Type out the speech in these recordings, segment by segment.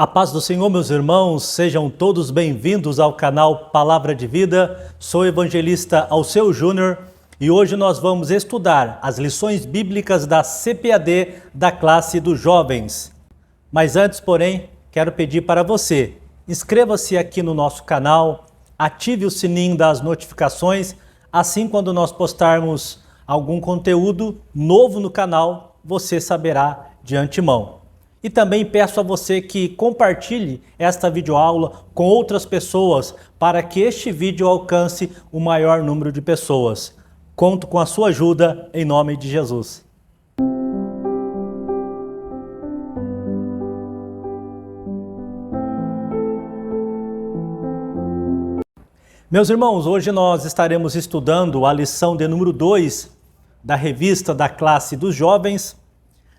A paz do Senhor, meus irmãos, sejam todos bem-vindos ao canal Palavra de Vida. Sou o evangelista Alceu Júnior e hoje nós vamos estudar as lições bíblicas da CPAD da classe dos jovens. Mas antes, porém, quero pedir para você, inscreva-se aqui no nosso canal, ative o sininho das notificações, assim quando nós postarmos algum conteúdo novo no canal, você saberá de antemão. E também peço a você que compartilhe esta videoaula com outras pessoas para que este vídeo alcance o maior número de pessoas. Conto com a sua ajuda em nome de Jesus. Meus irmãos, hoje nós estaremos estudando a lição de número 2 da revista da classe dos jovens.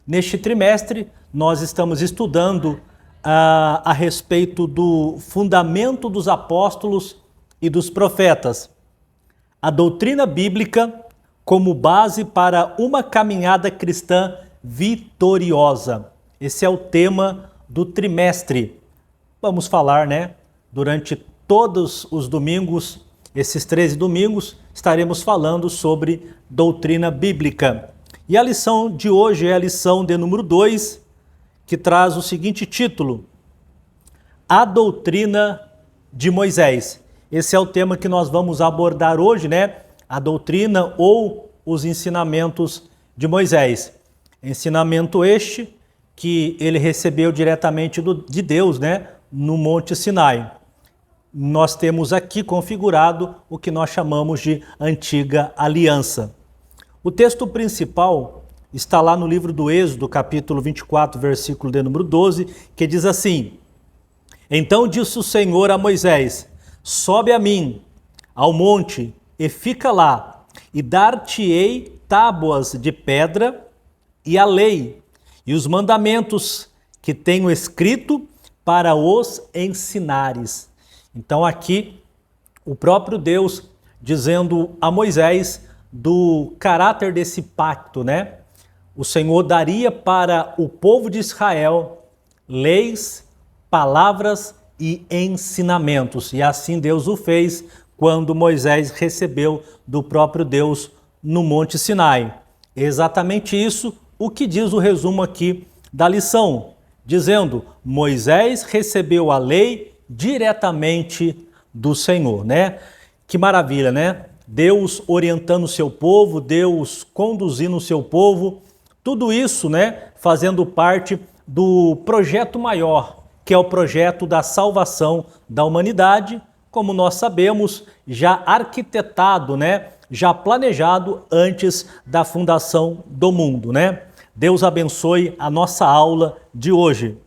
Neste trimestre, nós estamos estudando a respeito do fundamento dos apóstolos e dos profetas, a doutrina bíblica como base para uma caminhada cristã vitoriosa. Esse é o tema do trimestre. Vamos falar, durante todos os domingos, esses 13 domingos, estaremos falando sobre doutrina bíblica. E a lição de hoje é a lição de número 2, que traz o seguinte título: A doutrina de Moisés. Esse é o tema que nós vamos abordar hoje, A doutrina ou os ensinamentos de Moisés. Ensinamento este que ele recebeu diretamente de Deus, no Monte Sinai. Nós temos aqui configurado o que nós chamamos de Antiga Aliança. O texto principal está lá no livro do Êxodo, capítulo 24, versículo de número 12, que diz assim: Então disse o Senhor a Moisés: Sobe a mim, ao monte, e fica lá, e dar-te-ei tábuas de pedra, e a lei, e os mandamentos que tenho escrito para os ensinares. Então aqui, o próprio Deus dizendo a Moisés do caráter desse pacto, O Senhor daria para o povo de Israel leis, palavras e ensinamentos. E assim Deus o fez quando Moisés recebeu do próprio Deus no Monte Sinai. Exatamente isso o que diz o resumo aqui da lição, dizendo: Moisés recebeu a lei diretamente do Senhor, Que maravilha, Deus orientando o seu povo, Deus conduzindo o seu povo, tudo isso, fazendo parte do projeto maior, que é o projeto da salvação da humanidade, como nós sabemos, já arquitetado, já planejado antes da fundação do mundo, Deus abençoe a nossa aula de hoje.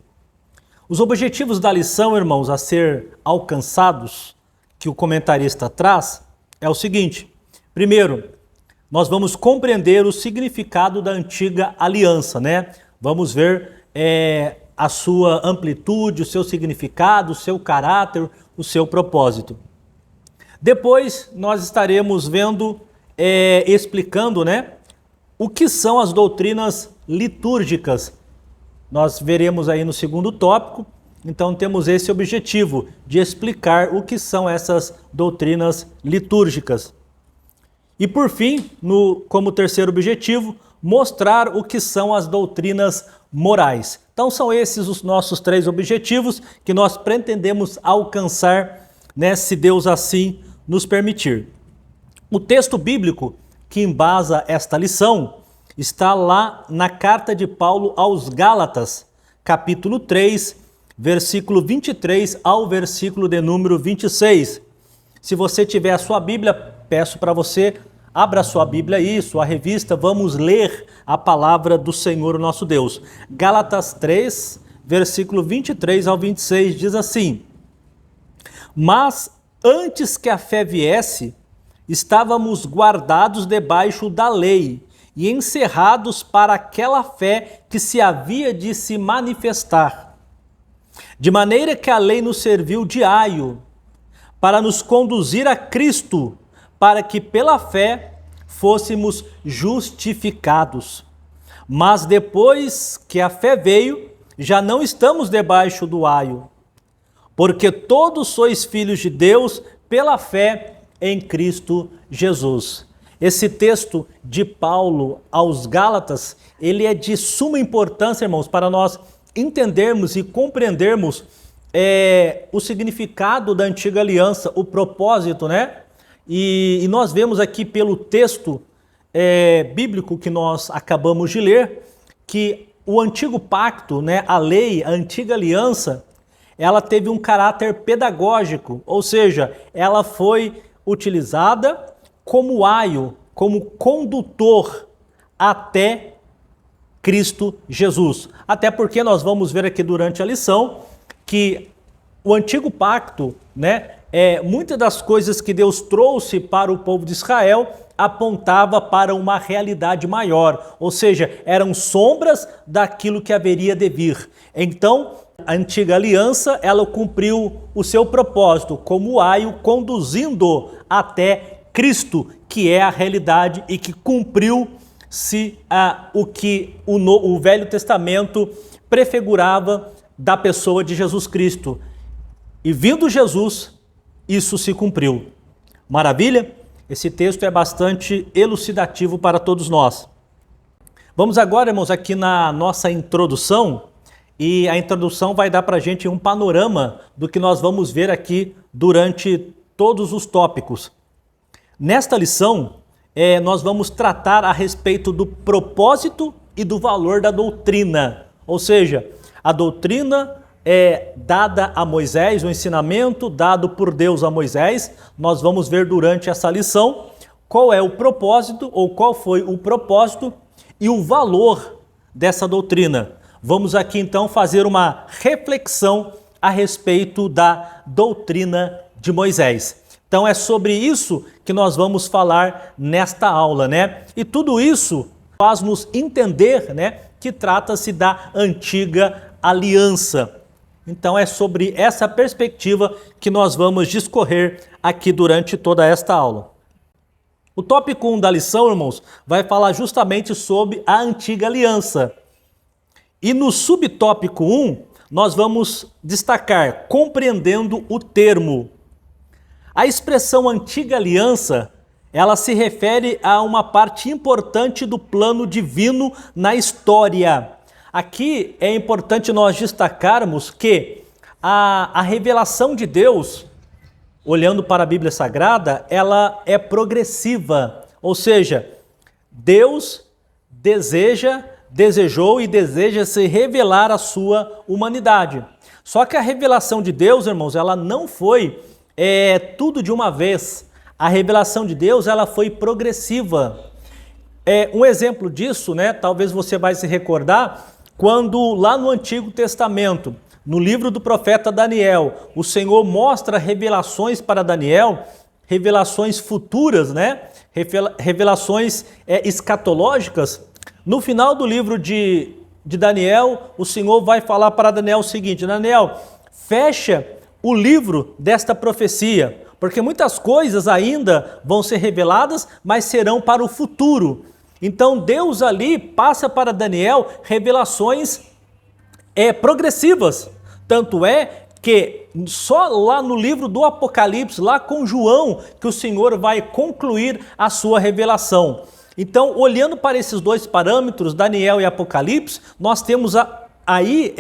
Os objetivos da lição, irmãos, a ser alcançados, que o comentarista traz, é o seguinte: primeiro, nós vamos compreender o significado da antiga aliança, Vamos ver a sua amplitude, o seu significado, o seu caráter, o seu propósito. Depois, nós estaremos vendo, explicando, o que são as doutrinas litúrgicas. Nós veremos aí no segundo tópico. Então temos esse objetivo de explicar o que são essas doutrinas litúrgicas. E por fim, como terceiro objetivo, mostrar o que são as doutrinas morais. Então são esses os nossos 3 objetivos que nós pretendemos alcançar, se Deus assim nos permitir. O texto bíblico que embasa esta lição está lá na carta de Paulo aos Gálatas, capítulo 3, versículo 23 ao versículo de número 26. Se você tiver a sua Bíblia, peço para você, abra a sua Bíblia aí, sua revista, vamos ler a palavra do Senhor, nosso Deus. Gálatas 3, versículo 23 ao 26, diz assim: Mas antes que a fé viesse, estávamos guardados debaixo da lei e encerrados para aquela fé que se havia de se manifestar. De maneira que a lei nos serviu de aio para nos conduzir a Cristo, para que pela fé fôssemos justificados. Mas depois que a fé veio, já não estamos debaixo do aio, porque todos sois filhos de Deus pela fé em Cristo Jesus. Esse texto de Paulo aos Gálatas, ele é de suma importância, irmãos, para nós entendermos e compreendermos o significado da antiga aliança, o propósito, né? E nós vemos aqui pelo texto bíblico que nós acabamos de ler, que o antigo pacto, né, a lei, a antiga aliança, ela teve um caráter pedagógico, ou seja, ela foi utilizada como aio, como condutor até Cristo Jesus. Até porque nós vamos ver aqui durante a lição que o antigo pacto, né, muitas das coisas que Deus trouxe para o povo de Israel apontava para uma realidade maior, ou seja, eram sombras daquilo que haveria de vir. Então, a antiga aliança, ela cumpriu o seu propósito como aio, conduzindo até Cristo, que é a realidade e que cumpriu-se o que o Velho Testamento prefigurava da pessoa de Jesus Cristo. E vindo Jesus, isso se cumpriu. Maravilha? Esse texto é bastante elucidativo para todos nós. Vamos agora, irmãos, aqui na nossa introdução, e a introdução vai dar para a gente um panorama do que nós vamos ver aqui durante todos os tópicos. Nesta lição, nós vamos tratar a respeito do propósito e do valor da doutrina, ou seja, a doutrina dada a Moisés, o ensinamento dado por Deus a Moisés. Nós vamos ver durante essa lição qual é o propósito, ou qual foi o propósito e o valor dessa doutrina. Vamos aqui então fazer uma reflexão a respeito da doutrina de Moisés. Então é sobre isso que nós vamos falar nesta aula, né? E tudo isso faz-nos entender, né, que trata-se da antiga aliança. Então é sobre essa perspectiva que nós vamos discorrer aqui durante toda esta aula. O tópico 1 da lição, irmãos, vai falar justamente sobre a antiga aliança. E no subtópico 1, nós vamos destacar compreendendo o termo. A expressão antiga aliança, ela se refere a uma parte importante do plano divino na história. Aqui é importante nós destacarmos que a revelação de Deus, olhando para a Bíblia Sagrada, ela é progressiva. Ou seja, Deus desejou e deseja se revelar à sua humanidade. Só que a revelação de Deus, irmãos, ela não foi tudo de uma vez. A revelação de Deus, ela foi progressiva. Um exemplo disso, né? Talvez você vai se recordar, quando lá no Antigo Testamento, no livro do profeta Daniel, o Senhor mostra revelações para Daniel, revelações futuras, né? Revelações escatológicas. No final do livro de Daniel, o Senhor vai falar para Daniel o seguinte: Daniel, fecha o livro desta profecia, porque muitas coisas ainda vão ser reveladas, mas serão para o futuro. Então Deus ali passa para Daniel revelações progressivas. Tanto é que só lá no livro do Apocalipse, lá com João, que o Senhor vai concluir a sua revelação. Então, olhando para esses dois parâmetros, Daniel e Apocalipse, nós temos aí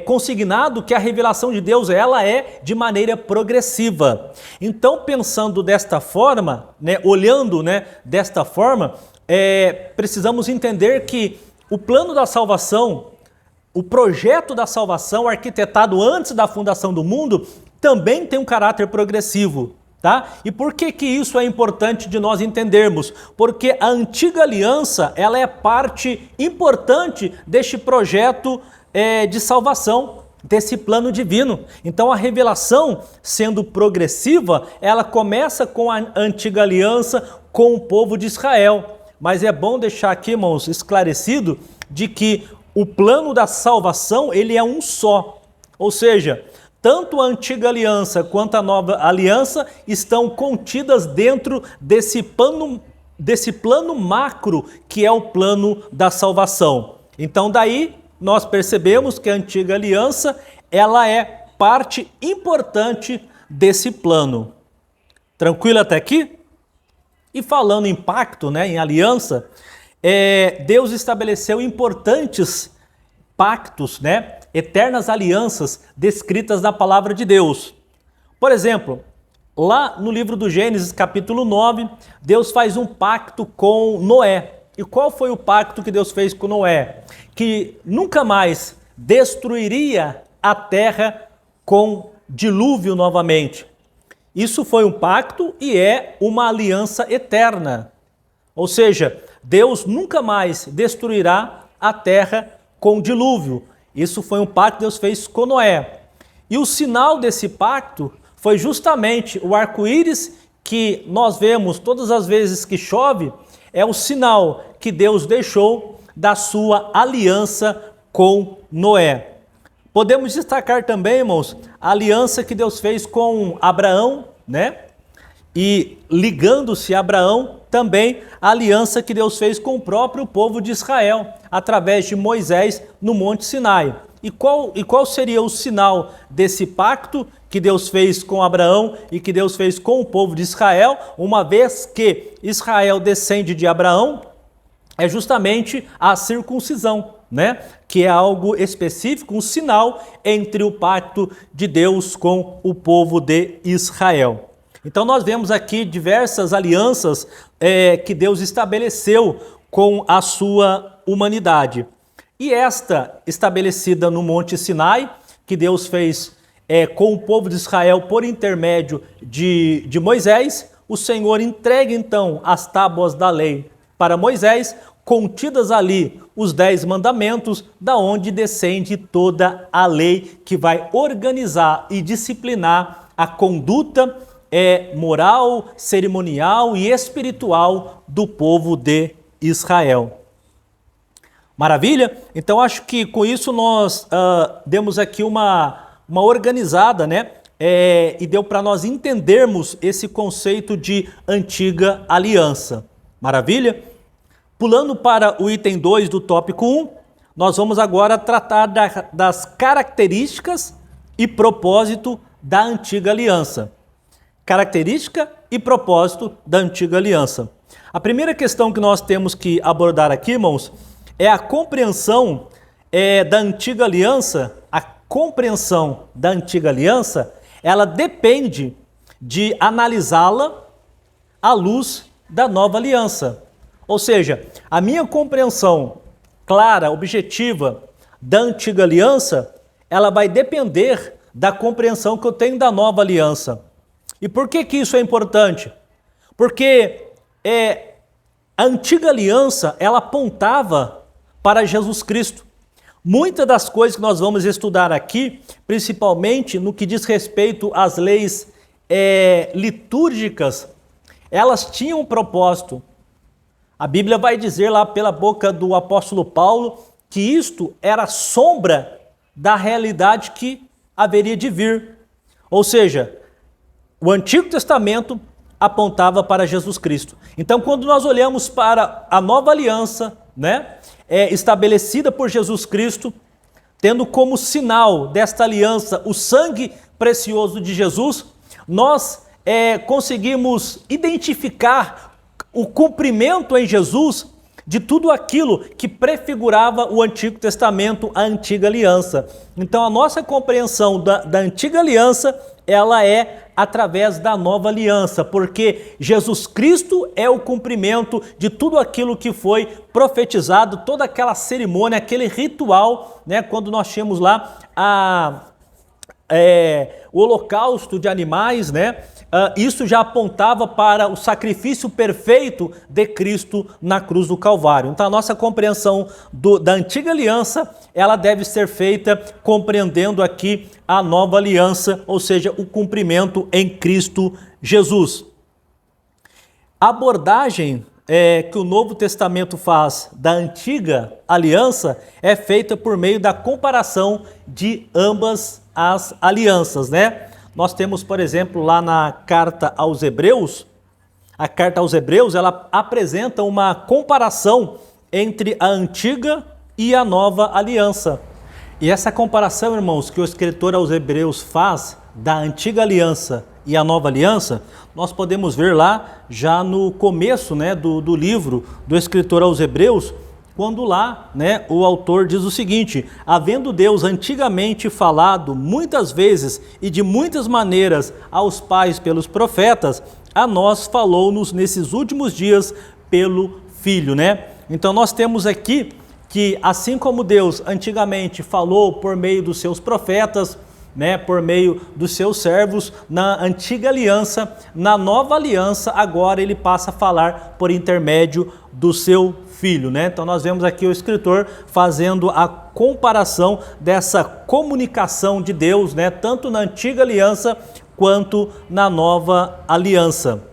consignado que a revelação de Deus, ela é de maneira progressiva. Então, pensando desta forma, né, olhando, né, desta forma, precisamos entender que o plano da salvação, o projeto da salvação arquitetado antes da fundação do mundo, também tem um caráter progressivo. Tá? E por que isso é importante de nós entendermos? Porque a antiga aliança, ela é parte importante deste projeto de salvação, desse plano divino. Então a revelação, sendo progressiva, ela começa com a antiga aliança com o povo de Israel. Mas é bom deixar aqui, irmãos, esclarecido de que o plano da salvação, ele é um só. Ou seja, tanto a antiga aliança quanto a nova aliança estão contidas dentro desse plano macro que é o plano da salvação. Então daí nós percebemos que a antiga aliança, ela é parte importante desse plano. Tranquilo até aqui? E falando em pacto, né, em aliança, Deus estabeleceu importantes pactos, né, eternas alianças descritas na palavra de Deus. Por exemplo, lá no livro do Gênesis, capítulo 9, Deus faz um pacto com Noé. E qual foi o pacto que Deus fez com Noé? Que nunca mais destruiria a terra com dilúvio novamente. Isso foi um pacto e é uma aliança eterna. Ou seja, Deus nunca mais destruirá a terra com dilúvio. Isso foi um pacto que Deus fez com Noé. E o sinal desse pacto foi justamente o arco-íris que nós vemos todas as vezes que chove, é o sinal que Deus deixou da sua aliança com Noé. Podemos destacar também, irmãos, a aliança que Deus fez com Abraão, né? E ligando-se a Abraão, também a aliança que Deus fez com o próprio povo de Israel, através de Moisés no Monte Sinai. E qual seria o sinal desse pacto que Deus fez com Abraão e que Deus fez com o povo de Israel, uma vez que Israel descende de Abraão? É justamente a circuncisão, né? Que é algo específico, um sinal entre o pacto de Deus com o povo de Israel. Então nós vemos aqui diversas alianças que Deus estabeleceu com a sua humanidade. E esta estabelecida no Monte Sinai, que Deus fez com o povo de Israel por intermédio de Moisés, o Senhor entrega então as tábuas da lei para Moisés, contidas ali os 10 mandamentos, da onde descende toda a lei que vai organizar e disciplinar a conduta moral, cerimonial e espiritual do povo de Israel. Maravilha? Então acho que com isso nós demos aqui uma organizada, né? E deu para nós entendermos esse conceito de antiga aliança. Maravilha? Pulando para o item 2 do tópico 1, nós vamos agora tratar das características e propósito da antiga aliança. Característica e propósito da antiga aliança. A primeira questão que nós temos que abordar aqui, irmãos, é a compreensão da antiga aliança. A compreensão da antiga aliança, ela depende de analisá-la à luz da nova aliança. Ou seja, a minha compreensão clara, objetiva da antiga aliança, ela vai depender da compreensão que eu tenho da nova aliança. E por que isso é importante? Porque a antiga aliança, ela apontava para Jesus Cristo. Muitas das coisas que nós vamos estudar aqui, principalmente no que diz respeito às leis litúrgicas, elas tinham um propósito. A Bíblia vai dizer lá pela boca do apóstolo Paulo que isto era sombra da realidade que haveria de vir. Ou seja, o Antigo Testamento apontava para Jesus Cristo. Então, quando nós olhamos para a nova aliança, né, estabelecida por Jesus Cristo, tendo como sinal desta aliança o sangue precioso de Jesus, nós conseguimos identificar o cumprimento em Jesus de tudo aquilo que prefigurava o Antigo Testamento, a antiga aliança. Então a nossa compreensão da antiga aliança, ela é através da nova aliança, porque Jesus Cristo é o cumprimento de tudo aquilo que foi profetizado, toda aquela cerimônia, aquele ritual, né, quando nós tínhamos lá o holocausto de animais, né? Isso já apontava para o sacrifício perfeito de Cristo na cruz do Calvário. Então a nossa compreensão da antiga aliança, ela deve ser feita compreendendo aqui a nova aliança, ou seja, o cumprimento em Cristo Jesus. A abordagem que o Novo Testamento faz da antiga aliança é feita por meio da comparação de ambas as alianças, né? Nós temos, por exemplo, lá na carta aos Hebreus, a carta aos Hebreus, ela apresenta uma comparação entre a antiga e a nova aliança. E essa comparação, irmãos, que o escritor aos Hebreus faz da antiga aliança e a nova aliança, nós podemos ver lá já no começo, né, do livro do escritor aos Hebreus, quando lá, né, o autor diz o seguinte: havendo Deus antigamente falado muitas vezes e de muitas maneiras aos pais pelos profetas, a nós falou-nos nesses últimos dias pelo Filho, né? Então nós temos aqui que assim como Deus antigamente falou por meio dos seus profetas, né, por meio dos seus servos, na antiga aliança, na nova aliança, agora ele passa a falar por intermédio do seu Filho, né? Então nós vemos aqui o escritor fazendo a comparação dessa comunicação de Deus, né, tanto na antiga aliança quanto na nova aliança.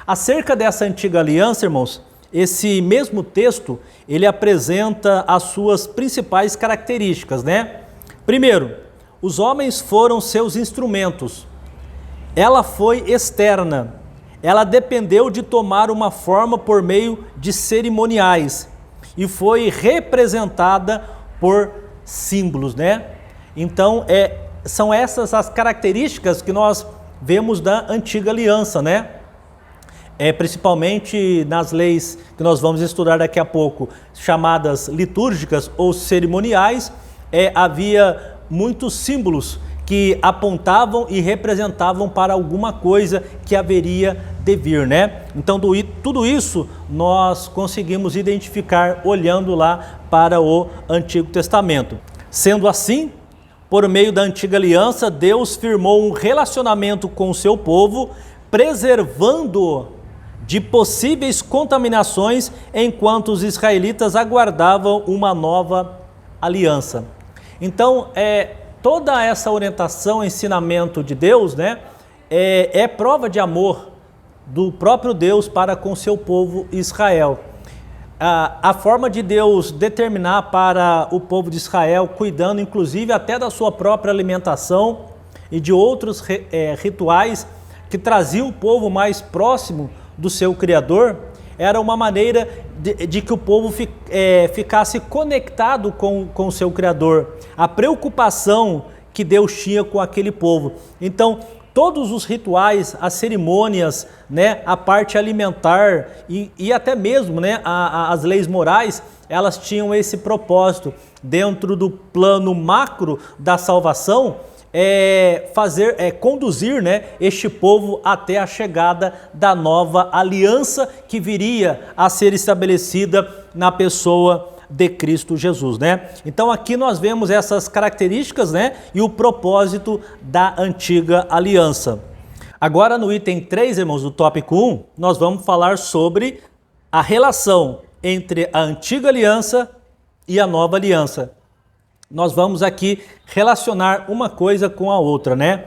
Acerca dessa antiga aliança, irmãos, esse mesmo texto, ele apresenta as suas principais características, né? Primeiro, os homens foram seus instrumentos. Ela foi externa. Ela dependeu de tomar uma forma por meio de cerimoniais e foi representada por símbolos, né? Então, são essas as características que nós vemos da antiga aliança, né? Principalmente nas leis que nós vamos estudar daqui a pouco, chamadas litúrgicas ou cerimoniais, havia muitos símbolos que apontavam e representavam para alguma coisa que haveria de vir, né? Então, tudo isso nós conseguimos identificar olhando lá para o Antigo Testamento. Sendo assim, por meio da antiga aliança, Deus firmou um relacionamento com o seu povo, preservando-o de possíveis contaminações enquanto os israelitas aguardavam uma nova aliança. Então, toda essa orientação, ensinamento de Deus, né, é prova de amor do próprio Deus para com seu povo Israel. A forma de Deus determinar para o povo de Israel, cuidando inclusive até da sua própria alimentação e de outros rituais que traziam o povo mais próximo do seu Criador, era uma maneira de que o povo ficasse conectado com o seu Criador, a preocupação que Deus tinha com aquele povo. Então, todos os rituais, as cerimônias, né, a parte alimentar e até mesmo, né, as leis morais, elas tinham esse propósito dentro do plano macro da salvação, conduzir, né, este povo até a chegada da nova aliança que viria a ser estabelecida na pessoa de Cristo Jesus, né? Então aqui nós vemos essas características, né, e o propósito da antiga aliança. Agora no item 3, irmãos, do tópico 1, nós vamos falar sobre a relação entre a antiga aliança e a nova aliança. Nós vamos aqui relacionar uma coisa com a outra, né?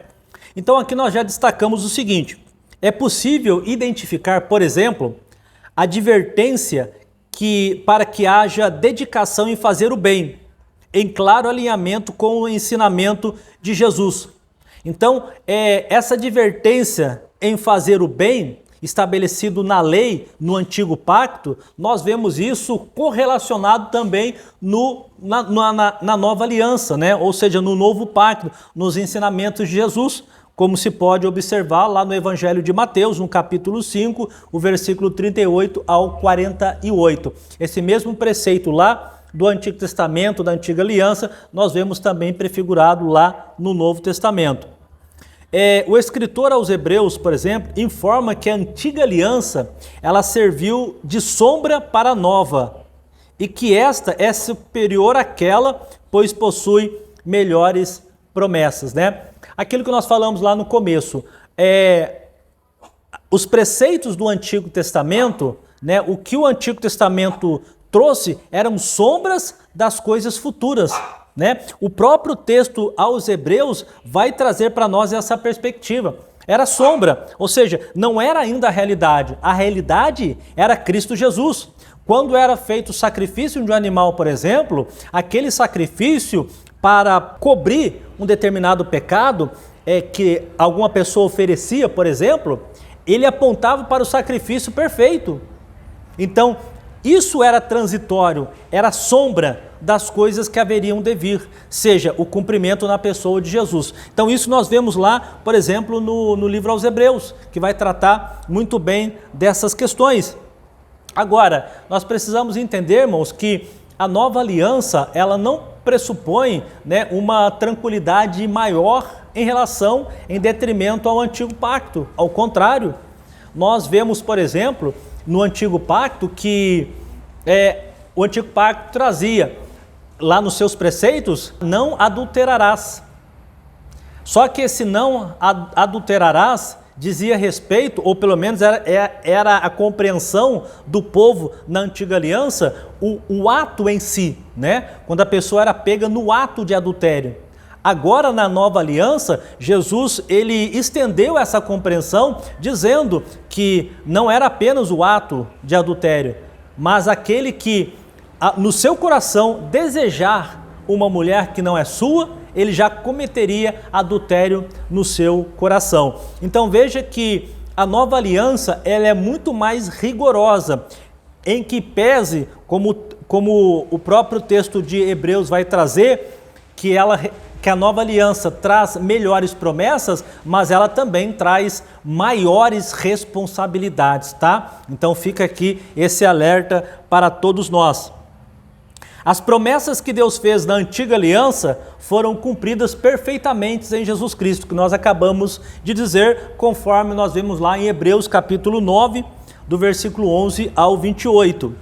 Então aqui nós já destacamos o seguinte: é possível identificar, por exemplo, a advertência para que haja dedicação em fazer o bem, em claro alinhamento com o ensinamento de Jesus. Então, essa advertência em fazer o bem, estabelecido na lei, no antigo pacto, nós vemos isso correlacionado também na nova aliança, né? Ou seja, no novo pacto, nos ensinamentos de Jesus, como se pode observar lá no Evangelho de Mateus, no capítulo 5, o versículo 38 ao 48. Esse mesmo preceito lá do Antigo Testamento, da Antiga Aliança, nós vemos também prefigurado lá no Novo Testamento. O escritor aos Hebreus, por exemplo, informa que a Antiga Aliança, ela serviu de sombra para a nova, e que esta é superior àquela, pois possui melhores promessas, né? Aquilo que nós falamos lá no começo, os preceitos do Antigo Testamento, né, o que o Antigo Testamento trouxe eram sombras das coisas futuras, né? O próprio texto aos Hebreus vai trazer para nós essa perspectiva. Era sombra, ou seja, não era ainda a realidade era Cristo Jesus. Quando era feito o sacrifício de um animal, por exemplo, aquele sacrifício para cobrir um determinado pecado que alguma pessoa oferecia, por exemplo, ele apontava para o sacrifício perfeito. Então, Isso era transitório, era sombra das coisas que haveriam de vir, seja o cumprimento na pessoa de Jesus. Então isso nós vemos lá, por exemplo, no livro aos Hebreus, que vai tratar muito bem dessas questões. Agora, nós precisamos entender, irmãos, que a nova aliança, ela não pressupõe, né, uma tranquilidade maior em detrimento ao antigo pacto. Ao contrário, nós vemos, por exemplo, no antigo pacto que o antigo pacto trazia lá nos seus preceitos, não adulterarás. Só que esse não adulterarás dizia respeito, ou pelo menos era a compreensão do povo na antiga aliança, o ato em si, né? Quando a pessoa era pega no ato de adultério. Agora, na nova aliança, Jesus ele estendeu essa compreensão, dizendo que não era apenas o ato de adultério, mas aquele que no seu coração desejar uma mulher que não é sua, ele já cometeria adultério no seu coração. Então veja que a nova aliança ela é muito mais rigorosa, em que pese, como o próprio texto de Hebreus vai trazer, que a nova aliança traz melhores promessas, mas ela também traz maiores responsabilidades, tá? Então fica aqui esse alerta para todos nós. As promessas que Deus fez na antiga aliança foram cumpridas perfeitamente em Jesus Cristo, que nós acabamos de dizer, conforme nós vemos lá em Hebreus capítulo 9, do versículo 11 ao 28.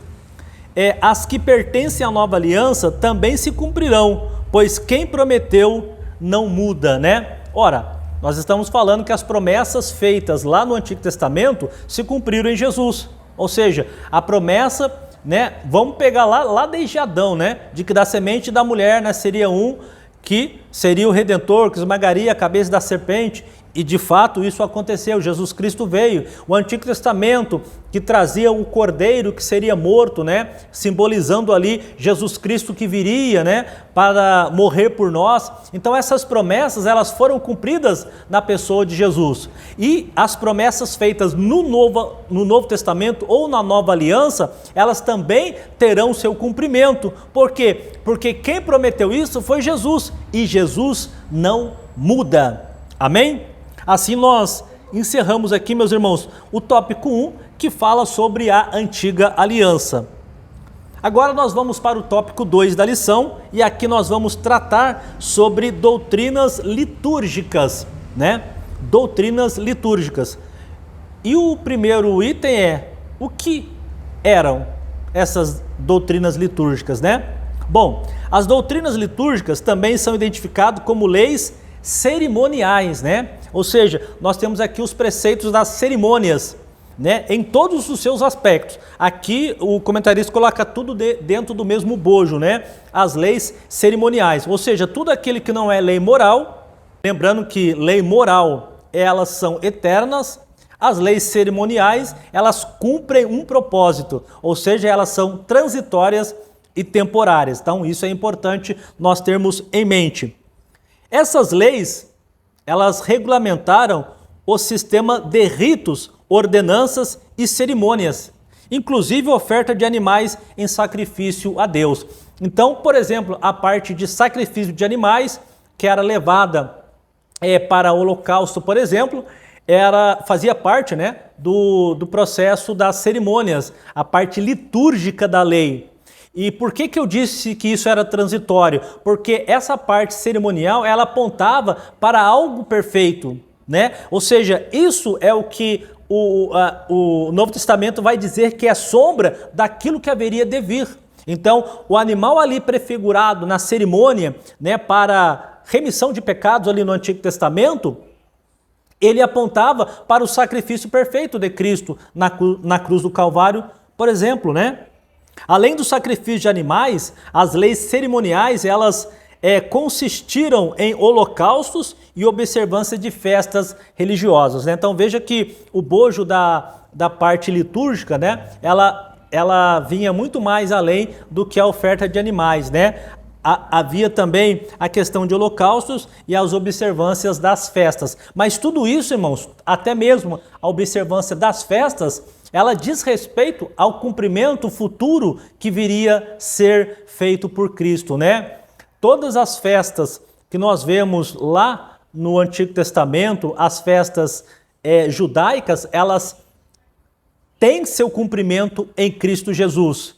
As que pertencem à nova aliança também se cumprirão, pois quem prometeu não muda, né? Ora, nós estamos falando que as promessas feitas lá no Antigo Testamento se cumpriram em Jesus. Ou seja, a promessa, né, vamos pegar lá desde Adão, né, de que da semente da mulher nasceria um que seria o Redentor, que esmagaria a cabeça da serpente. E de fato isso aconteceu, Jesus Cristo veio. O Antigo Testamento que trazia o cordeiro que seria morto, né, simbolizando ali Jesus Cristo que viria, né, para morrer por nós. Então essas promessas elas foram cumpridas na pessoa de Jesus. E as promessas feitas no Novo Testamento ou na Nova Aliança, elas também terão seu cumprimento. Por quê? Porque quem prometeu isso foi Jesus, e Jesus não muda. Amém? Assim nós encerramos aqui, meus irmãos, o tópico 1, que fala sobre a antiga aliança. Agora nós vamos para o tópico 2 da lição, e aqui nós vamos tratar sobre doutrinas litúrgicas, né? Doutrinas litúrgicas. E o primeiro item é, o que eram essas doutrinas litúrgicas, né? Bom, as doutrinas litúrgicas também são identificadas como leis cerimoniais, né? Ou seja, nós temos aqui os preceitos das cerimônias, né? Em todos os seus aspectos. Aqui o comentarista coloca tudo dentro do mesmo bojo, né? As leis cerimoniais, ou seja, tudo aquilo que não é lei moral, lembrando que lei moral, elas são eternas, as leis cerimoniais, elas cumprem um propósito, ou seja, elas são transitórias e temporárias. Então isso é importante nós termos em mente. Essas leis, elas regulamentaram o sistema de ritos, ordenanças e cerimônias, inclusive a oferta de animais em sacrifício a Deus. Então, por exemplo, a parte de sacrifício de animais, que era levada para o holocausto, por exemplo, fazia parte, né, do processo das cerimônias, a parte litúrgica da lei. E por que eu disse que isso era transitório? Porque essa parte cerimonial, ela apontava para algo perfeito, né? Ou seja, isso é o que o Novo Testamento vai dizer que é sombra daquilo que haveria de vir. Então, o animal ali prefigurado na cerimônia, né, para remissão de pecados ali no Antigo Testamento, ele apontava para o sacrifício perfeito de Cristo na cruz do Calvário, por exemplo, né? Além do sacrifício de animais, as leis cerimoniais, elas consistiram em holocaustos e observância de festas religiosas, né? Então veja que o bojo da parte litúrgica, né, ela vinha muito mais além do que a oferta de animais, né? havia também a questão de holocaustos e as observâncias das festas. Mas tudo isso, irmãos, até mesmo a observância das festas, ela diz respeito ao cumprimento futuro que viria ser feito por Cristo, né? Todas as festas que nós vemos lá no Antigo Testamento, as festas judaicas, elas têm seu cumprimento em Cristo Jesus.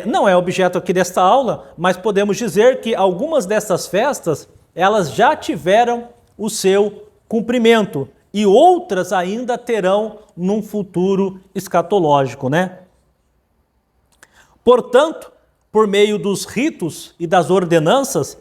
Não é objeto aqui desta aula, mas podemos dizer que algumas dessas festas, elas já tiveram o seu cumprimento e outras ainda terão num futuro escatológico, né? Portanto, por meio dos ritos e das ordenanças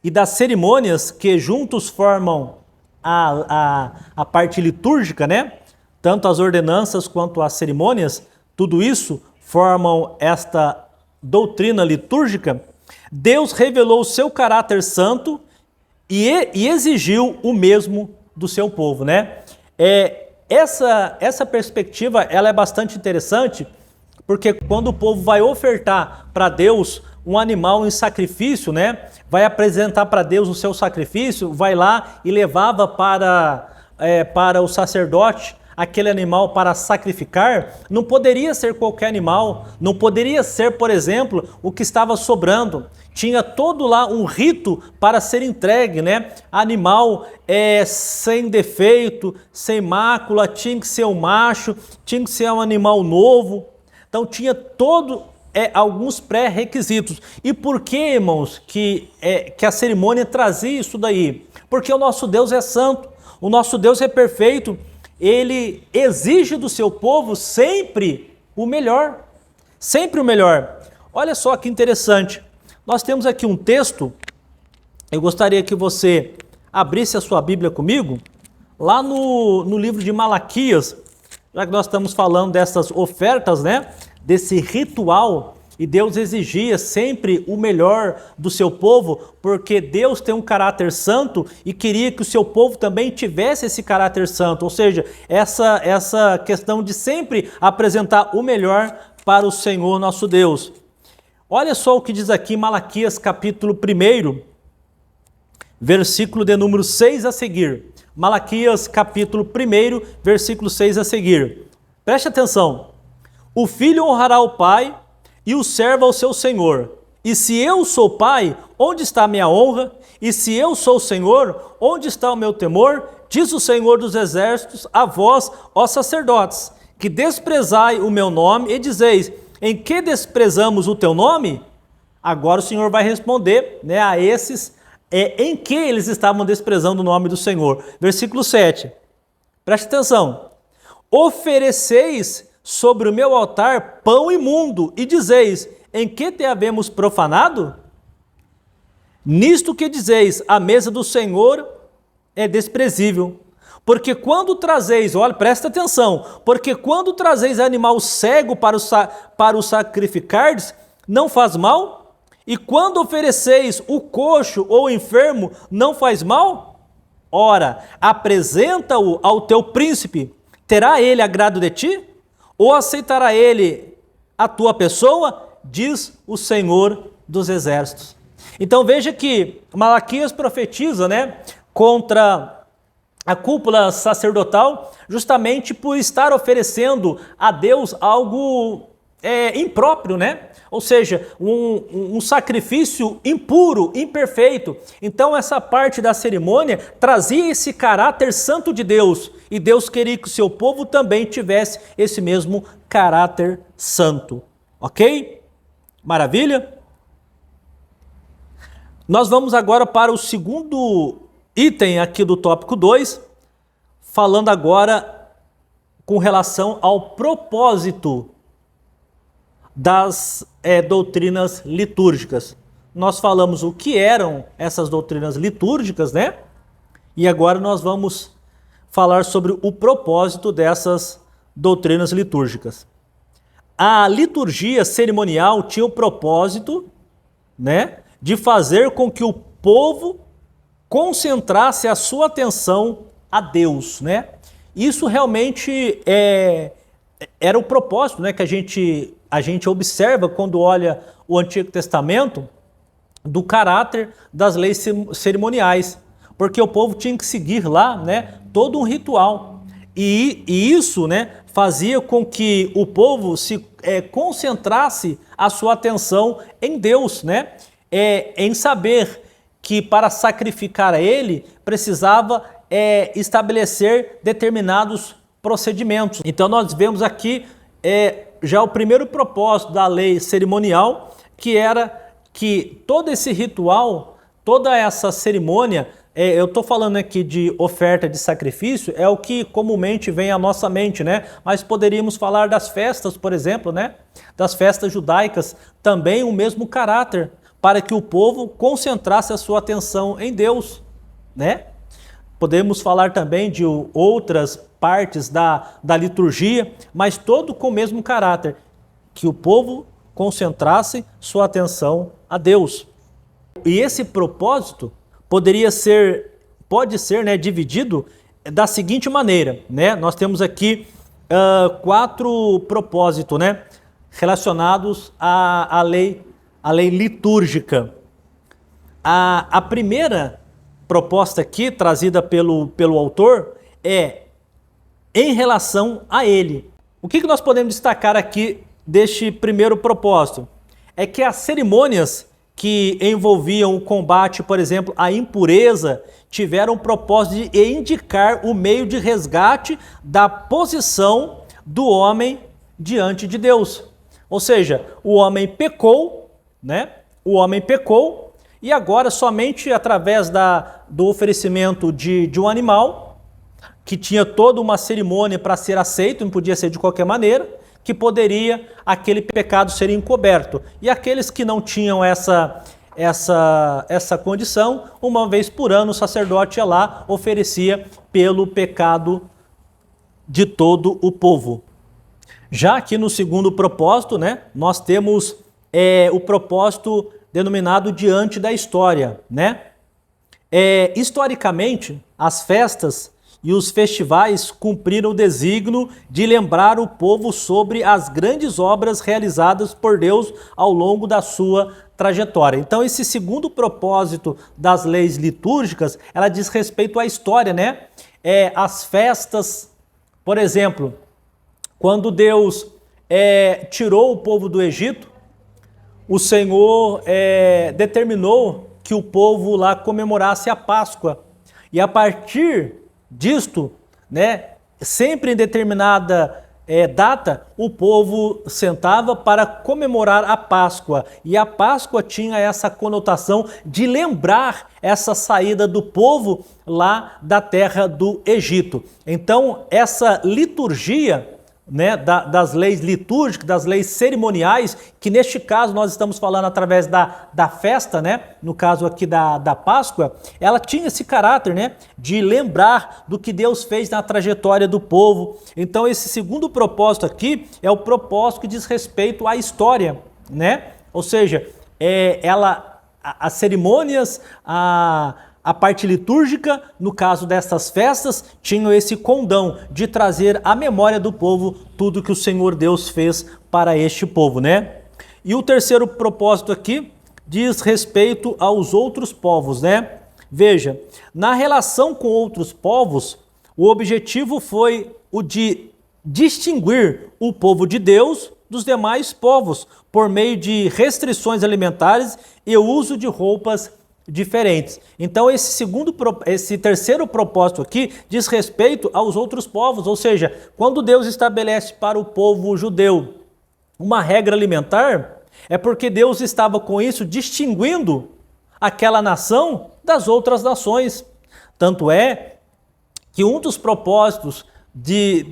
e das cerimônias que juntos formam a parte litúrgica, né? Tanto as ordenanças quanto as cerimônias, tudo isso formam esta doutrina litúrgica. Deus revelou o seu caráter santo e exigiu o mesmo do seu povo, né? Essa perspectiva, ela é bastante interessante, porque quando o povo vai ofertar para Deus um animal em sacrifício, né? Vai apresentar para Deus o seu sacrifício, vai lá e levava para o sacerdote aquele animal para sacrificar. Não poderia ser qualquer animal, não poderia ser, por exemplo, o que estava sobrando. Tinha todo lá um rito para ser entregue, né? Animal sem defeito, sem mácula, tinha que ser um macho, tinha que ser um animal novo. Então tinha alguns pré-requisitos. E por que, irmãos, que a cerimônia trazia isso daí? Porque o nosso Deus é santo, o nosso Deus é perfeito. Ele exige do seu povo sempre o melhor. Sempre o melhor. Olha só que interessante. Nós temos aqui um texto. Eu gostaria que você abrisse a sua Bíblia comigo. Lá no livro de Malaquias. Já que nós estamos falando dessas ofertas, né? Desse ritual. E Deus exigia sempre o melhor do seu povo, porque Deus tem um caráter santo e queria que o seu povo também tivesse esse caráter santo. Ou seja, essa questão de sempre apresentar o melhor para o Senhor nosso Deus. Olha só o que diz aqui Malaquias capítulo 1, versículo de número 6 a seguir. Malaquias capítulo 1, versículo 6 a seguir. Preste atenção. O filho honrará o pai e o servo ao seu senhor. E se eu sou pai, onde está a minha honra? E se eu sou senhor, onde está o meu temor? Diz o Senhor dos exércitos a vós, ó sacerdotes, que desprezai o meu nome e dizeis, em que desprezamos o teu nome? Agora o Senhor vai responder, né, a esses, em que eles estavam desprezando o nome do Senhor. Versículo 7. Preste atenção. Ofereceis sobre o meu altar pão imundo, e dizeis, em que te havemos profanado? Nisto que dizeis, a mesa do Senhor é desprezível. Porque quando trazeis, olha, presta atenção, porque quando trazeis animal cego para o sacrificardes, não faz mal? E quando ofereceis o coxo ou o enfermo, não faz mal? Ora, apresenta-o ao teu príncipe, terá ele agrado de ti? Ou aceitará ele a tua pessoa? Diz o Senhor dos exércitos. Então veja que Malaquias profetiza, né, contra a cúpula sacerdotal, justamente por estar oferecendo a Deus algo impróprio, né? Ou seja, um sacrifício impuro, imperfeito. Então essa parte da cerimônia trazia esse caráter santo de Deus, e Deus queria que o seu povo também tivesse esse mesmo caráter santo. Ok? Maravilha? Nós vamos agora para o segundo item aqui do tópico 2, falando agora com relação ao propósito das doutrinas litúrgicas. Nós falamos o que eram essas doutrinas litúrgicas, né? E agora nós vamos falar sobre o propósito dessas doutrinas litúrgicas. A liturgia cerimonial tinha o propósito, né, de fazer com que o povo concentrasse a sua atenção a Deus, né? Isso realmente era o propósito, né, que a gente observa quando olha o Antigo Testamento. do caráter das leis cerimoniais, porque o povo tinha que seguir lá, né, todo um ritual. E isso, né, fazia com que o povo se concentrasse a sua atenção em Deus, né, em saber que para sacrificar a Ele precisava estabelecer determinados procedimentos. Então nós vemos aqui já o primeiro propósito da lei cerimonial, que era que todo esse ritual, toda essa cerimônia, eu estou falando aqui de oferta de sacrifício, é o que comumente vem à nossa mente, né? Mas poderíamos falar das festas, por exemplo, né? Das festas judaicas, também o mesmo caráter, para que o povo concentrasse a sua atenção em Deus, né? Podemos falar também de outras partes da liturgia, mas todo com o mesmo caráter, que o povo concentrasse sua atenção a Deus. E esse propósito pode ser, né, dividido da seguinte maneira, né? Nós temos aqui 4 propósitos, né, relacionados à lei litúrgica. A primeira proposta aqui, trazida pelo autor, é em relação a ele. O que nós podemos destacar aqui deste primeiro propósito? É que as cerimônias que envolviam o combate, por exemplo, a impureza, tiveram o propósito de indicar o meio de resgate da posição do homem diante de Deus. Ou seja, o homem pecou, né? O homem pecou e agora somente através do oferecimento de um animal, que tinha toda uma cerimônia para ser aceito, não podia ser de qualquer maneira, que poderia aquele pecado ser encoberto. E aqueles que não tinham essa condição, uma vez por ano o sacerdote ia lá, oferecia pelo pecado de todo o povo. Já aqui no segundo propósito, né, nós temos o propósito denominado diante da história, né? Historicamente, as festas e os festivais cumpriram o desígnio de lembrar o povo sobre as grandes obras realizadas por Deus ao longo da sua trajetória. Então, esse segundo propósito das leis litúrgicas, ela diz respeito à história, né? As festas, por exemplo, quando Deus tirou o povo do Egito, o Senhor determinou que o povo lá comemorasse a Páscoa. E a partir disto, né, sempre em determinada data, o povo sentava para comemorar a Páscoa. E a Páscoa tinha essa conotação de lembrar essa saída do povo lá da terra do Egito. Então, essa liturgia, né, das leis litúrgicas, das leis cerimoniais, que neste caso nós estamos falando através da festa, né, no caso aqui da Páscoa, ela tinha esse caráter, né, de lembrar do que Deus fez na trajetória do povo. Então esse segundo propósito aqui é o propósito que diz respeito à história, né, ou seja, as cerimônias, a parte litúrgica, no caso dessas festas, tinham esse condão de trazer à memória do povo tudo que o Senhor Deus fez para este povo, né? E o terceiro propósito aqui diz respeito aos outros povos, né? Veja, na relação com outros povos, o objetivo foi o de distinguir o povo de Deus dos demais povos por meio de restrições alimentares e o uso de roupas diferentes. Então esse terceiro propósito aqui diz respeito aos outros povos, ou seja, quando Deus estabelece para o povo judeu uma regra alimentar, é porque Deus estava com isso distinguindo aquela nação das outras nações. Tanto é que um dos propósitos de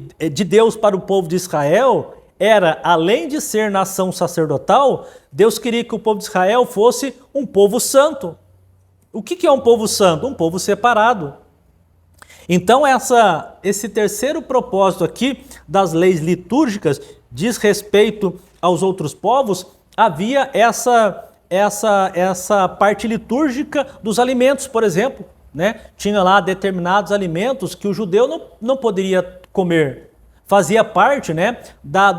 Deus para o povo de Israel era, além de ser nação sacerdotal, Deus queria que o povo de Israel fosse um povo santo. O que é um povo santo? Um povo separado. Então esse terceiro propósito aqui das leis litúrgicas diz respeito aos outros povos. Havia essa parte litúrgica dos alimentos, por exemplo, né? Tinha lá determinados alimentos que o judeu não poderia comer. fazia parte, né,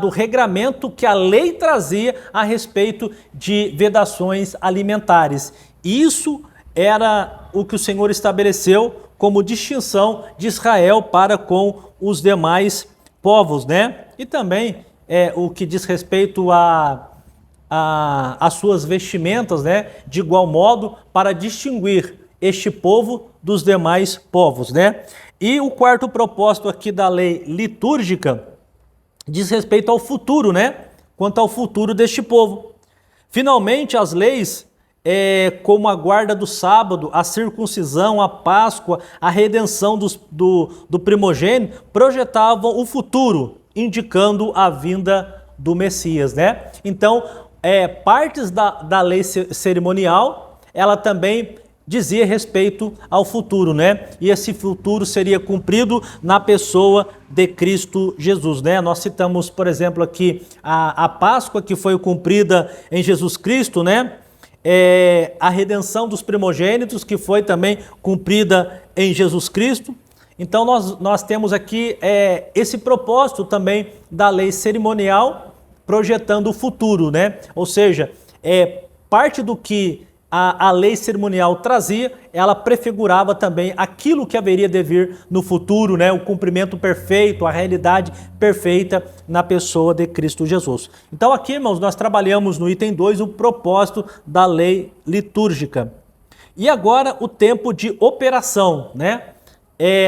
do regramento que a lei trazia a respeito de vedações alimentares. Isso era o que o Senhor estabeleceu como distinção de Israel para com os demais povos, né? E também o que diz respeito às suas vestimentas, né? De igual modo, para distinguir este povo dos demais povos, né? E o quarto propósito aqui da lei litúrgica diz respeito ao futuro, né? Quanto ao futuro deste povo. Finalmente, as leis, como a guarda do sábado, a circuncisão, a Páscoa, a redenção do primogênito, projetavam o futuro, indicando a vinda do Messias, né? Então, partes da lei cerimonial, ela também dizia respeito ao futuro, né? E esse futuro seria cumprido na pessoa de Cristo Jesus, né? Nós citamos, por exemplo, aqui a Páscoa, que foi cumprida em Jesus Cristo, né? A redenção dos primogênitos, que foi também cumprida em Jesus Cristo. Então, nós temos aqui esse propósito também da lei cerimonial, projetando o futuro, né? Ou seja, parte do que a lei cerimonial trazia, ela prefigurava também aquilo que haveria de vir no futuro, né? O cumprimento perfeito, a realidade perfeita na pessoa de Cristo Jesus. Então aqui, irmãos, nós trabalhamos no item 2 o propósito da lei litúrgica. E agora o tempo de operação, né?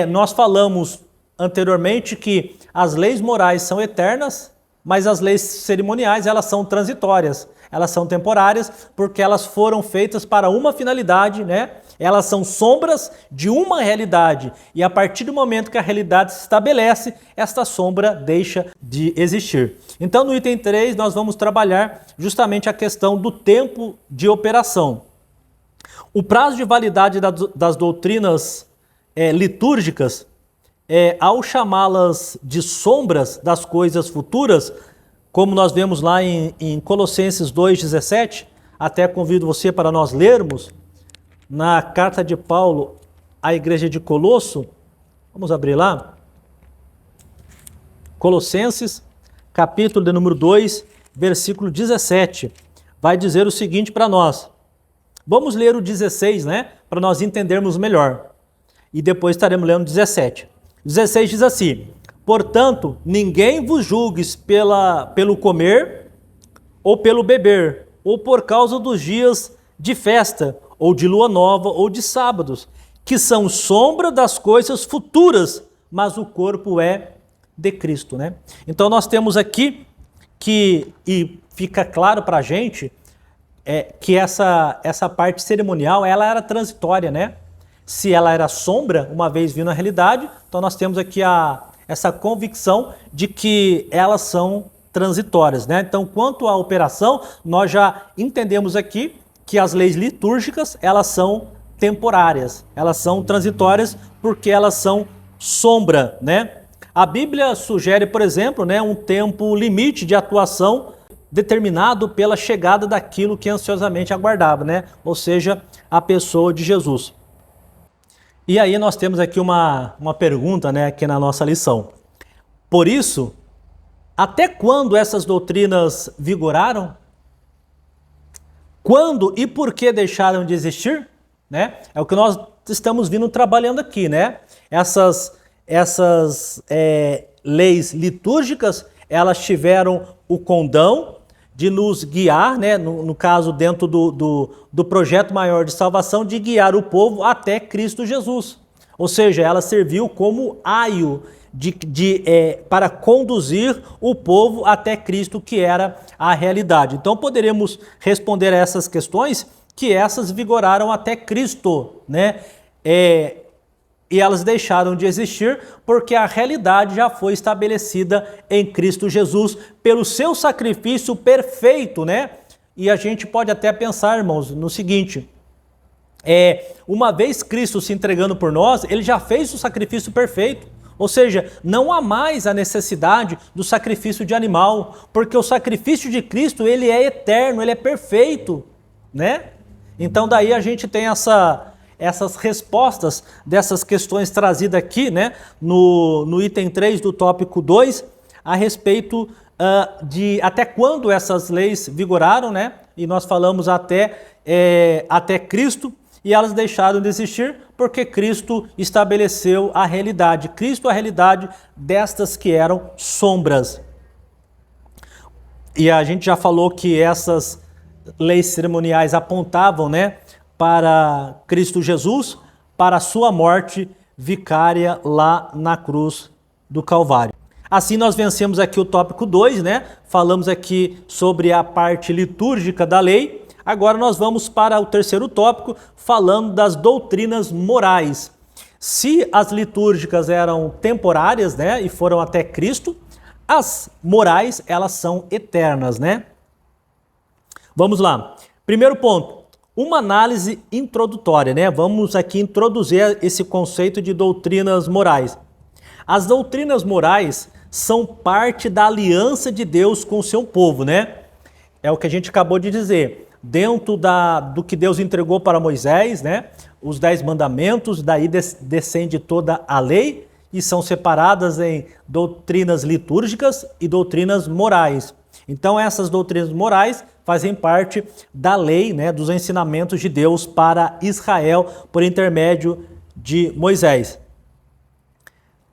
Nós falamos anteriormente que as leis morais são eternas, mas as leis cerimoniais, elas são transitórias. Elas são temporárias porque elas foram feitas para uma finalidade, né? Elas são sombras de uma realidade e a partir do momento que a realidade se estabelece, esta sombra deixa de existir. Então no item 3 nós vamos trabalhar justamente a questão do tempo de operação. O prazo de validade das doutrinas litúrgicas, ao chamá-las de sombras das coisas futuras, como nós vemos lá em Colossenses 2,17, até convido você para nós lermos, na carta de Paulo à igreja de Colosso, vamos abrir lá, Colossenses, capítulo de número 2, versículo 17, vai dizer o seguinte para nós. Vamos ler o 16, né, para nós entendermos melhor, e depois estaremos lendo o 17. 16 diz assim: portanto, ninguém vos julgues pelo comer ou pelo beber, ou por causa dos dias de festa, ou de lua nova, ou de sábados, que são sombra das coisas futuras, mas o corpo é de Cristo, né? Então nós temos aqui e fica claro para a gente que essa parte cerimonial, ela era transitória, né? Se ela era sombra, uma vez vindo a realidade, então nós temos aqui essa convicção de que elas são transitórias, né? Então, quanto à operação, nós já entendemos aqui que as leis litúrgicas, elas são temporárias, elas são transitórias porque elas são sombra, né? A Bíblia sugere, por exemplo, né, um tempo limite de atuação determinado pela chegada daquilo que ansiosamente aguardava, né? Ou seja, a pessoa de Jesus. E aí nós temos aqui uma pergunta, né, aqui na nossa lição. Por isso, até quando essas doutrinas vigoraram? Quando e por que deixaram de existir? Né? É o que nós estamos vindo trabalhando aqui, né? Essas leis litúrgicas, elas tiveram o condão de nos guiar, né? No caso, dentro do projeto maior de salvação, de guiar o povo até Cristo Jesus. Ou seja, ela serviu como aio para conduzir o povo até Cristo, que era a realidade. Então, poderemos responder a essas questões que essas vigoraram até Cristo, né? E elas deixaram de existir porque a realidade já foi estabelecida em Cristo Jesus pelo seu sacrifício perfeito, né? E a gente pode até pensar, irmãos, no seguinte: uma vez Cristo se entregando por nós, ele já fez o sacrifício perfeito. Ou seja, não há mais a necessidade do sacrifício de animal, porque o sacrifício de Cristo, ele é eterno, ele é perfeito, né? Então daí a gente tem essas respostas dessas questões trazidas aqui, né, no item 3 do tópico 2, a respeito de até quando essas leis vigoraram, né? E nós falamos até Cristo, e elas deixaram de existir porque Cristo estabeleceu a realidade. Cristo, a realidade destas que eram sombras. E a gente já falou que essas leis cerimoniais apontavam, né, para Cristo Jesus, para a sua morte vicária lá na cruz do Calvário. Assim nós vencemos aqui o tópico 2, né? Falamos aqui sobre a parte litúrgica da lei. Agora nós vamos para o terceiro tópico, falando das doutrinas morais. Se as litúrgicas eram temporárias, né, e foram até Cristo, as morais, elas são eternas, né? Vamos lá. Primeiro ponto, uma análise introdutória, né? Vamos aqui introduzir esse conceito de doutrinas morais. As doutrinas morais são parte da aliança de Deus com o seu povo, né? É o que a gente acabou de dizer. Dentro do que Deus entregou para Moisés, né? Os 10 mandamentos, daí descende toda a lei e são separadas em doutrinas litúrgicas e doutrinas morais. Então essas doutrinas morais fazem parte da lei, né? Dos ensinamentos de Deus para Israel por intermédio de Moisés.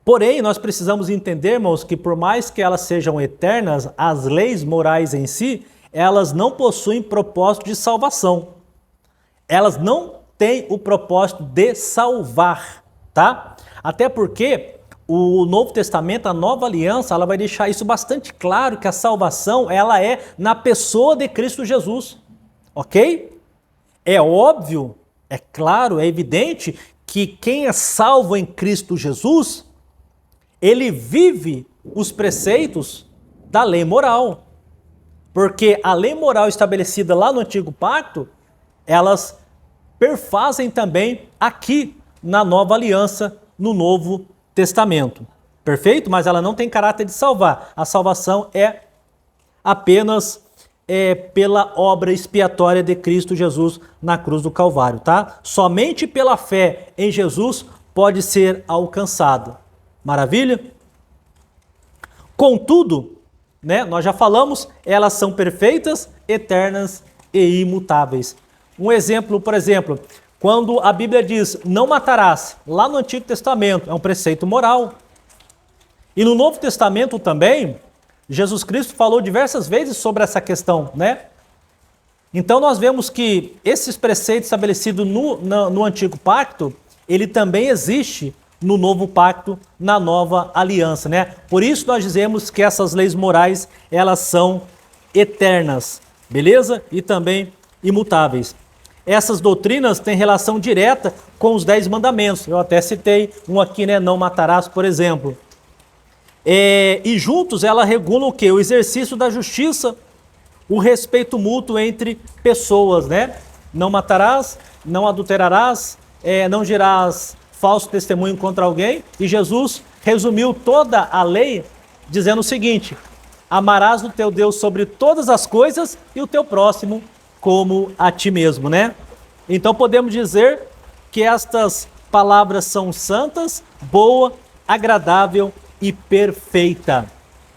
Porém, nós precisamos entender, irmãos, que por mais que elas sejam eternas, as leis morais em si, elas não possuem propósito de salvação. Elas não têm o propósito de salvar, tá? Até porque o Novo Testamento, a Nova Aliança, ela vai deixar isso bastante claro, que a salvação, ela é na pessoa de Cristo Jesus, ok? É óbvio, é claro, é evidente que quem é salvo em Cristo Jesus, ele vive os preceitos da lei moral. Porque a lei moral estabelecida lá no Antigo Pacto, elas perfazem também aqui na Nova Aliança, no Novo Testamento. Perfeito? Mas ela não tem caráter de salvar. A salvação é apenas pela obra expiatória de Cristo Jesus na cruz do Calvário, tá? Somente pela fé em Jesus pode ser alcançada. Maravilha? Contudo, né, nós já falamos, elas são perfeitas, eternas e imutáveis. Um exemplo, por exemplo, quando a Bíblia diz não matarás, lá no Antigo Testamento, é um preceito moral. E no Novo Testamento também, Jesus Cristo falou diversas vezes sobre essa questão, né? Então nós vemos que esses preceitos estabelecidos no Antigo Pacto, ele também existe no Novo Pacto, na Nova Aliança, né? Por isso nós dizemos que essas leis morais, elas são eternas, beleza? E também imutáveis. Essas doutrinas têm relação direta com os 10 mandamentos. Eu até citei um aqui, né? Não matarás, por exemplo. E juntos ela regula o quê? O exercício da justiça, o respeito mútuo entre pessoas, né? Não matarás, não adulterarás, não dirás falso testemunho contra alguém. E Jesus resumiu toda a lei dizendo o seguinte: amarás o teu Deus sobre todas as coisas e o teu próximo como a ti mesmo, né? Então podemos dizer que estas palavras são santas, boa, agradável e perfeita.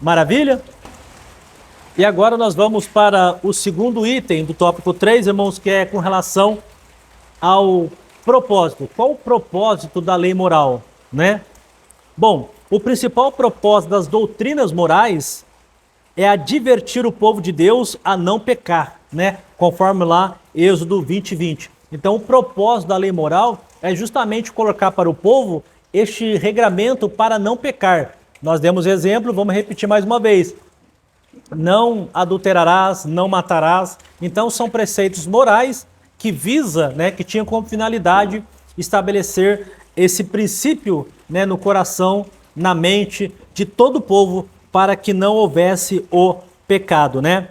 Maravilha? E agora nós vamos para o segundo item do tópico 3, irmãos, que é com relação ao propósito. Qual o propósito da lei moral, né? Bom, o principal propósito das doutrinas morais é advertir o povo de Deus a não pecar, né? Conforme lá Êxodo 20:20. Então o propósito da lei moral é justamente colocar para o povo este regramento para não pecar. Nós demos exemplo, vamos repetir mais uma vez. Não adulterarás, não matarás. Então são preceitos morais que visa, né, que tinha como finalidade estabelecer esse princípio, né, no coração, na mente de todo o povo, para que não houvesse o pecado, né?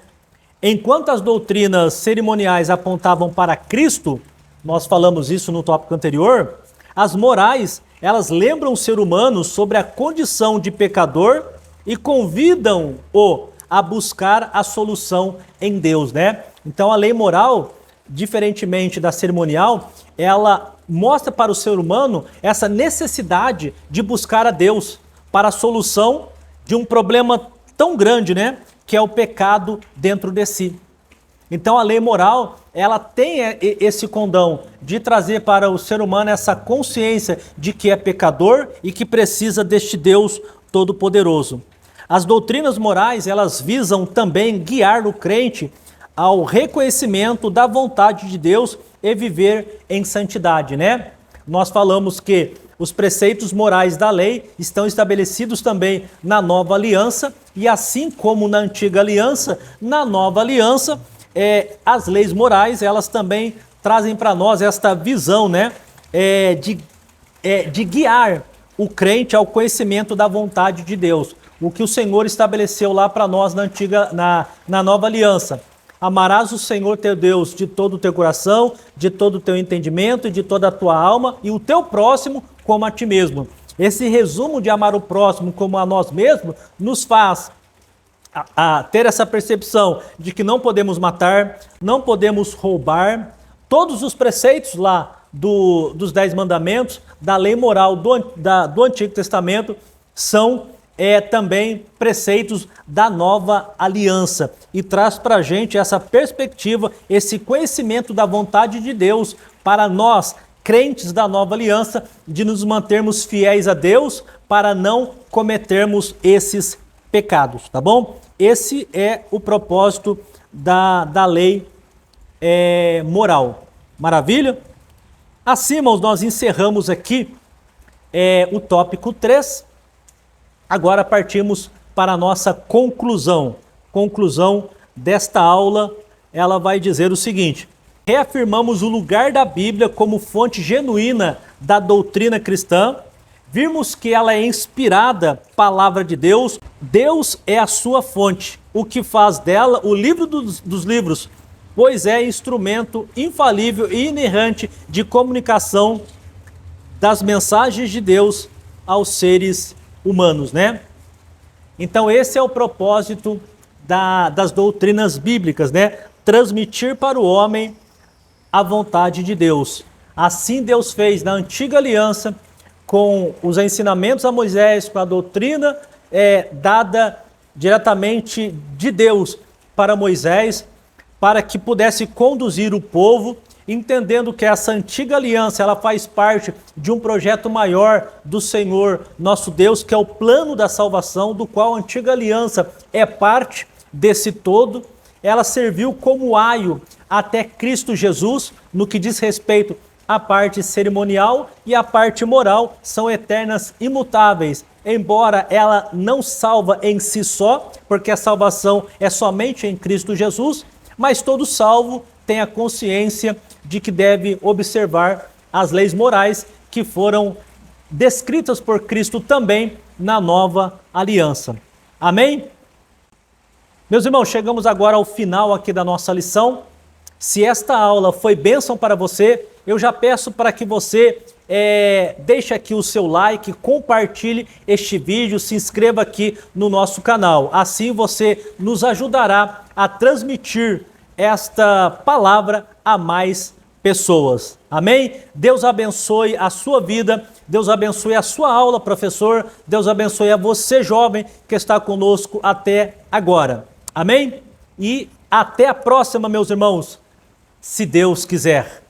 Enquanto as doutrinas cerimoniais apontavam para Cristo, nós falamos isso no tópico anterior, as morais, elas lembram o ser humano sobre a condição de pecador e convidam-o a buscar a solução em Deus, né? Então a lei moral, diferentemente da cerimonial, ela mostra para o ser humano essa necessidade de buscar a Deus para a solução de um problema tão grande, né? Que é o pecado dentro de si. Então a lei moral, ela tem esse condão de trazer para o ser humano essa consciência de que é pecador e que precisa deste Deus Todo-Poderoso. As doutrinas morais, elas visam também guiar o crente ao reconhecimento da vontade de Deus e viver em santidade, né? Nós falamos que os preceitos morais da lei estão estabelecidos também na nova aliança, e assim como na antiga aliança, na nova aliança, as leis morais, elas também trazem para nós esta visão, né, de guiar o crente ao conhecimento da vontade de Deus. O que o Senhor estabeleceu lá para nós na nova aliança. Amarás o Senhor teu Deus de todo o teu coração, de todo o teu entendimento e de toda a tua alma, e o teu próximo como a ti mesmo. Esse resumo de amar o próximo como a nós mesmos nos faz a ter essa percepção de que não podemos matar, não podemos roubar. Todos os preceitos lá dos 10 mandamentos, da lei moral do Antigo Testamento, são também preceitos da nova aliança, e traz para a gente essa perspectiva, esse conhecimento da vontade de Deus para nós, crentes da nova aliança, de nos mantermos fiéis a Deus para não cometermos esses pecados, tá bom? Esse é o propósito da lei moral. Maravilha? Assim, irmãos, nós encerramos aqui o tópico 3. Agora partimos para a nossa conclusão. Conclusão desta aula, ela vai dizer o seguinte: reafirmamos o lugar da Bíblia como fonte genuína da doutrina cristã. Vimos que ela é inspirada, palavra de Deus. Deus é a sua fonte, o que faz dela o livro dos livros, pois é instrumento infalível e inerrante de comunicação das mensagens de Deus aos seres humanos, né? Então esse é o propósito das doutrinas bíblicas, né? Transmitir para o homem a vontade de Deus. Assim Deus fez na antiga aliança, com os ensinamentos a Moisés, com a doutrina dada diretamente de Deus para Moisés, para que pudesse conduzir o povo, entendendo que essa antiga aliança, ela faz parte de um projeto maior do Senhor nosso Deus, que é o plano da salvação, do qual a antiga aliança é parte desse todo. Ela serviu como aio até Cristo Jesus, no que diz respeito à parte cerimonial, e a parte moral são eternas, imutáveis, embora ela não salva em si só, porque a salvação é somente em Cristo Jesus, mas todo salvo tem a consciência de que deve observar as leis morais que foram descritas por Cristo também na nova aliança. Amém? Meus irmãos, chegamos agora ao final aqui da nossa lição. Se esta aula foi bênção para você, eu já peço para que você deixe aqui o seu like, compartilhe este vídeo, se inscreva aqui no nosso canal. Assim você nos ajudará a transmitir esta palavra a mais pessoas. Amém? Deus abençoe a sua vida, Deus abençoe a sua aula, professor, Deus abençoe a você, jovem, que está conosco até agora. Amém? E até a próxima, meus irmãos, se Deus quiser.